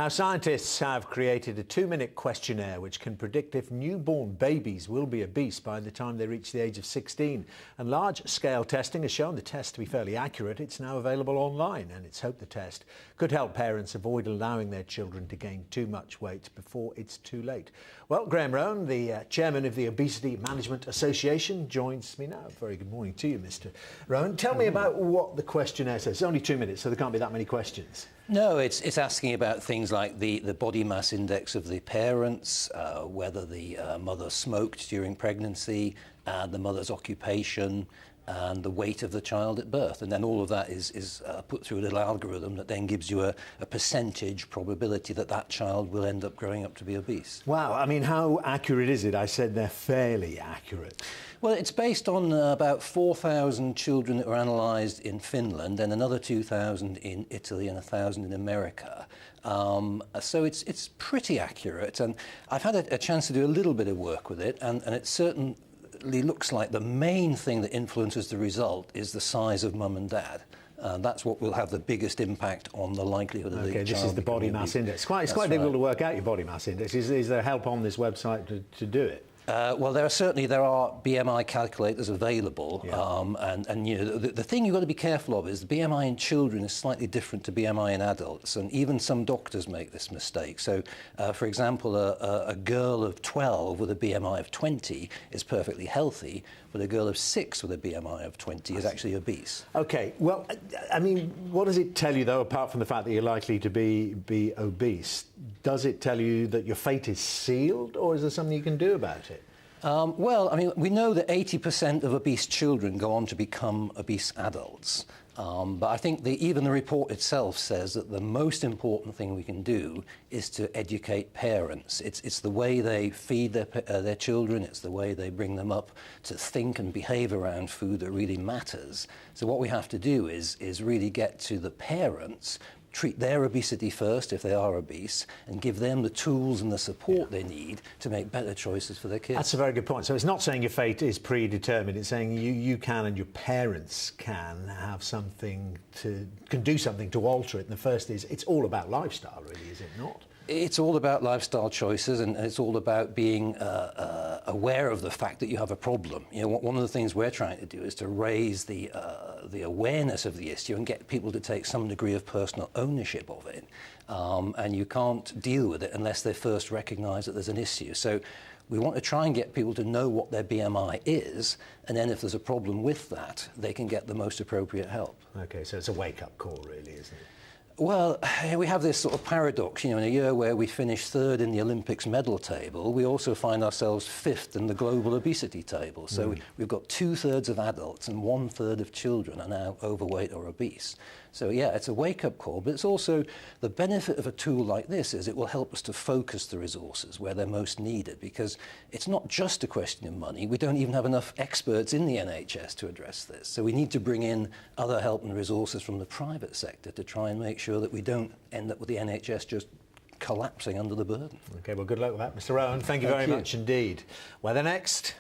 Now, scientists have created a 2-minute questionnaire which can predict if newborn babies will be obese by the time they reach the age of 16. And large-scale testing has shown the test to be fairly accurate. It's now available online, and it's hoped the test could help parents avoid allowing their children to gain too much weight before it's too late. Well, Graham Rowan, the chairman of the Obesity Management Association, joins me now. Very good morning to you, Mr. Rowan. Tell me about what the questionnaire says. It's only 2 minutes, so there can't be that many questions. No, it's asking about things like the body mass index of the parents, whether the mother smoked during pregnancy, the mother's occupation, and the weight of the child at birth. And then all of that is put through a little algorithm that then gives you a percentage probability that that child will end up growing up to be obese. Wow, I mean, how accurate is it? I said they're fairly accurate. Well, it's based on about 4,000 children that were analysed in Finland, and another 2,000 in Italy and 1,000 in America. So it's pretty accurate, and I've had a chance to do a little bit of work with it, and it certainly looks like the main thing that influences the result is the size of mum and dad. That's what will have the biggest impact on the likelihood of the child. Okay, this is the body mass index. It's quite difficult to work out your body mass index. Is there help on this website to do it? Well, there are BMI calculators available, yeah. and you know the thing you've got to be careful of is the BMI in children is slightly different to BMI in adults, and even some doctors make this mistake. So, for example, a girl of 12 with a BMI of 20 is perfectly healthy, but a girl of 6 with a BMI of 20 is actually obese. Okay, well, I mean, what does it tell you, though, apart from the fact that you're likely to be obese? Does it tell you that your fate is sealed, or is there something you can do about it? Well, I mean, we know that 80% of obese children go on to become obese adults. But I think even the report itself says that the most important thing we can do is to educate parents. It's the way they feed their children, it's the way they bring them up to think and behave around food that really matters. So what we have to do is really get to the parents, treat their obesity first if they are obese, and give them the tools and the support they need to make better choices for their kids. That's a very good point. So it's not saying your fate is predetermined, it's saying you can and your parents can have can do something to alter it. And the first is, it's all about lifestyle, really, is it not? It's all about lifestyle choices, and it's all about being aware of the fact that you have a problem. You know, one of the things we're trying to do is to raise the awareness of the issue and get people to take some degree of personal ownership of it. And you can't deal with it unless they first recognise that there's an issue. So we want to try and get people to know what their BMI is, and then if there's a problem with that, they can get the most appropriate help. Okay, so it's a wake-up call, really, isn't it? Well, we have this sort of paradox, you know, in a year where we finish third in the Olympics medal table, we also find ourselves fifth in the global obesity table. So we've got 2/3 of adults and 1/3 of children are now overweight or obese. So yeah, it's a wake-up call, but it's also the benefit of a tool like this is it will help us to focus the resources where they're most needed, because it's not just a question of money. We don't even have enough experts in the NHS to address this. So we need to bring in other help and resources from the private sector to try and make sure that we don't end up with the NHS just collapsing under the burden. Okay, well, good luck with that, Mr. Rowan. Thank you very much indeed. Weather next.